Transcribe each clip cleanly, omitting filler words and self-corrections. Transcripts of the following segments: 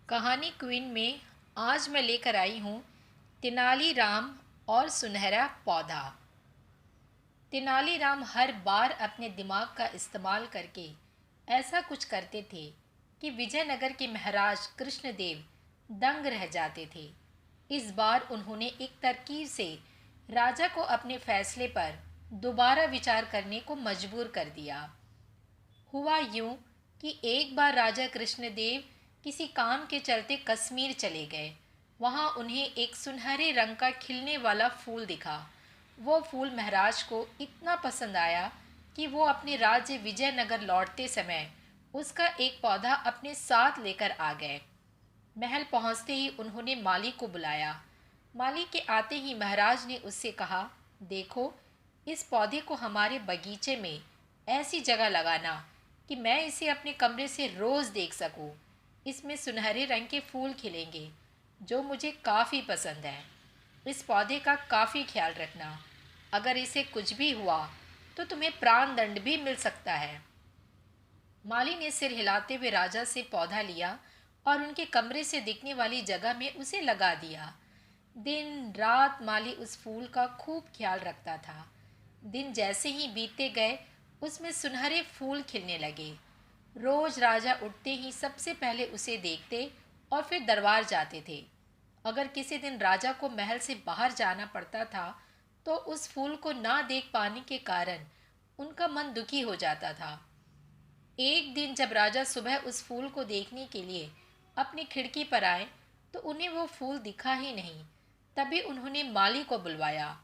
कहानी क्वीन में आज मैं लेकर आई हूँ तेनालीराम और सुनहरा पौधा। तेनालीराम हर बार अपने दिमाग का इस्तेमाल करके ऐसा कुछ करते थे कि विजयनगर के महाराज कृष्णदेव दंग रह जाते थे। इस बार उन्होंने एक तरकीब से राजा को अपने फैसले पर दोबारा विचार करने को मजबूर कर दिया। हुआ यूं कि एक बार राजा कृष्णदेव किसी काम के चलते कश्मीर चले गए। वहां उन्हें एक सुनहरे रंग का खिलने वाला फूल दिखा। वो फूल महाराज को इतना पसंद आया कि वो अपने राज्य विजयनगर लौटते समय उसका एक पौधा अपने साथ लेकर आ गए। महल पहुंचते ही उन्होंने माली को बुलाया। माली के आते ही महाराज ने उससे कहा, देखो, इस पौधे को हमारे बगीचे में ऐसी जगह लगाना कि मैं इसे अपने कमरे से रोज़ देख सकूं। इसमें सुनहरे रंग के फूल खिलेंगे जो मुझे काफ़ी पसंद है। इस पौधे का काफ़ी ख्याल रखना। अगर इसे कुछ भी हुआ तो तुम्हें प्राण दंड भी मिल सकता है। माली ने सिर हिलाते हुए राजा से पौधा लिया और उनके कमरे से दिखने वाली जगह में उसे लगा दिया। दिन रात माली उस फूल का खूब ख्याल रखता था। दिन जैसे ही बीतते गए उसमें सुनहरे फूल खिलने लगे। रोज राजा उठते ही सबसे पहले उसे देखते और फिर दरबार जाते थे। अगर किसी दिन राजा को महल से बाहर जाना पड़ता था तो उस फूल को ना देख पाने के कारण उनका मन दुखी हो जाता था। एक दिन जब राजा सुबह उस फूल को देखने के लिए अपनी खिड़की पर आए तो उन्हें वो फूल दिखा ही नहीं। तभी उन्होंने माली को बुलवाया।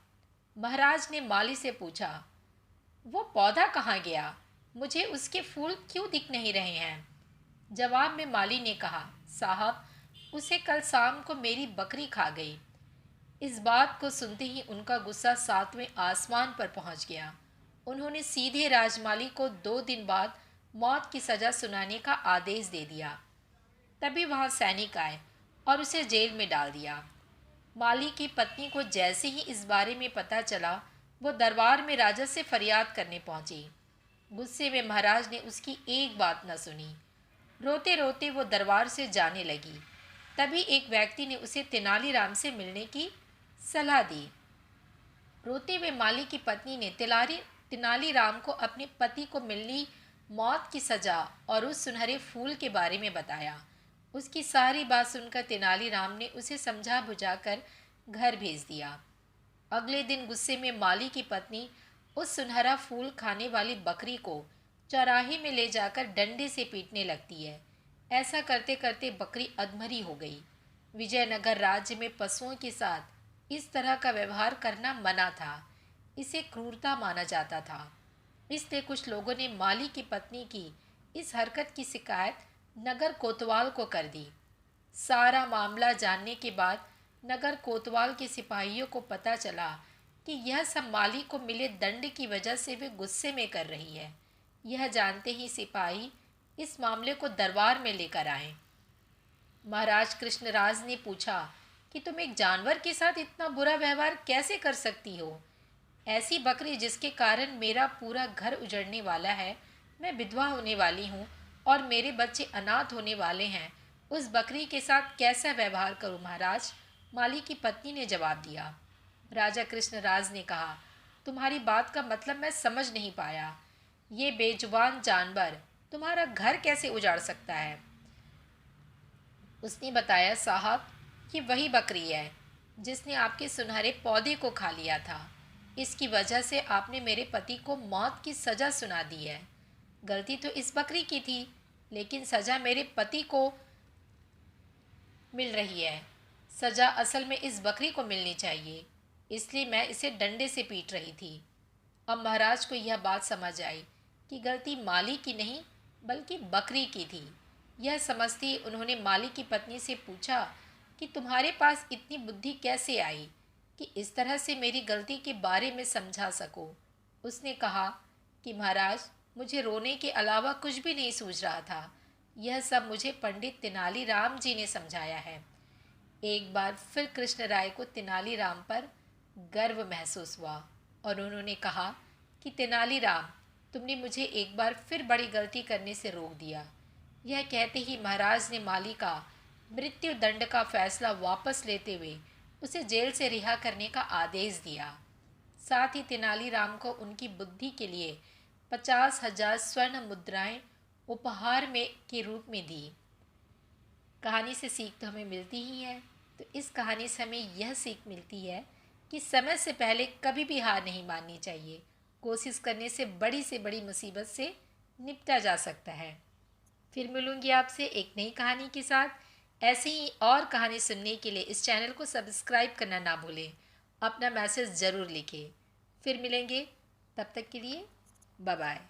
महाराज ने माली से पूछा, वो पौधा कहाँ गया? मुझे उसके फूल क्यों दिख नहीं रहे हैं? जवाब में माली ने कहा, साहब, उसे कल शाम को मेरी बकरी खा गई। इस बात को सुनते ही उनका गुस्सा सातवें आसमान पर पहुंच गया। उन्होंने सीधे राजमाली को 2 दिन बाद मौत की सज़ा सुनाने का आदेश दे दिया। तभी वहां सैनिक आए और उसे जेल में डाल दिया। माली की पत्नी को जैसे ही इस बारे में पता चला वो दरबार में राजा से फरियाद करने पहुंची। गुस्से में महाराज ने उसकी एक बात न सुनी। रोते रोते वो दरबार से जाने लगी। तभी एक व्यक्ति ने उसे तेनालीराम से मिलने की सलाह दी। रोते हुए माली की पत्नी ने तेनालीराम को अपने पति को मिलनी मौत की सजा और उस सुनहरे फूल के बारे में बताया। उसकी सारी बात सुनकर तेनालीराम ने उसे समझा बुझाकर घर भेज दिया। अगले दिन गुस्से में माली की पत्नी उस सुनहरा फूल खाने वाली बकरी को चौराहे में ले जाकर डंडे से पीटने लगती है। ऐसा करते करते बकरी अधमरी हो गई। विजयनगर राज्य में पशुओं के साथ इस तरह का व्यवहार करना मना था। इसे क्रूरता माना जाता था। इसलिए कुछ लोगों ने माली की पत्नी की इस हरकत की शिकायत नगर कोतवाल को कर दी। सारा मामला जानने के बाद नगर कोतवाल के सिपाहियों को पता चला कि यह सब माली को मिले दंड की वजह से वे गुस्से में कर रही है। यह जानते ही सिपाही इस मामले को दरबार में लेकर आए। महाराज कृष्णराज ने पूछा कि तुम एक जानवर के साथ इतना बुरा व्यवहार कैसे कर सकती हो? ऐसी बकरी जिसके कारण मेरा पूरा घर उजड़ने वाला है, मैं विधवा होने वाली हूँ और मेरे बच्चे अनाथ होने वाले हैं, उस बकरी के साथ कैसा व्यवहार करूँ महाराज? माली की पत्नी ने जवाब दिया। राजा कृष्णराज ने कहा, तुम्हारी बात का मतलब मैं समझ नहीं पाया। ये बेजुबान जानवर तुम्हारा घर कैसे उजाड़ सकता है? उसने बताया, साहब, कि वही बकरी है जिसने आपके सुनहरे पौधे को खा लिया था। इसकी वजह से आपने मेरे पति को मौत की सज़ा सुना दी है। गलती तो इस बकरी की थी, लेकिन सज़ा मेरे पति को मिल रही है। सज़ा असल में इस बकरी को मिलनी चाहिए, इसलिए मैं इसे डंडे से पीट रही थी। अब महाराज को यह बात समझ आई कि गलती माली की नहीं बल्कि बकरी की थी। यह समझते ही उन्होंने माली की पत्नी से पूछा कि तुम्हारे पास इतनी बुद्धि कैसे आई कि इस तरह से मेरी गलती के बारे में समझा सको? उसने कहा कि महाराज, मुझे रोने के अलावा कुछ भी नहीं सूझ रहा था। यह सब मुझे पंडित तेनालीराम जी ने समझाया है। एक बार फिर कृष्ण राय को तेनालीराम पर गर्व महसूस हुआ और उन्होंने कहा कि तेनालीराम, तुमने मुझे एक बार फिर बड़ी गलती करने से रोक दिया। यह कहते ही महाराज ने माली का मृत्यु दंड का फैसला वापस लेते हुए उसे जेल से रिहा करने का आदेश दिया। साथ ही तेनालीराम को उनकी बुद्धि के लिए 50,000 स्वर्ण मुद्राएं उपहार में के रूप में दी। कहानी से सीख तो हमें मिलती ही है। तो इस कहानी से हमें यह सीख मिलती है कि समय से पहले कभी भी हार नहीं माननी चाहिए। कोशिश करने से बड़ी मुसीबत से निपटा जा सकता है। फिर मिलूंगी आपसे एक नई कहानी के साथ। ऐसे ही और कहानी सुनने के लिए इस चैनल को सब्सक्राइब करना ना भूलें। अपना मैसेज ज़रूर लिखें। फिर मिलेंगे, तब तक के लिए बाय बाय।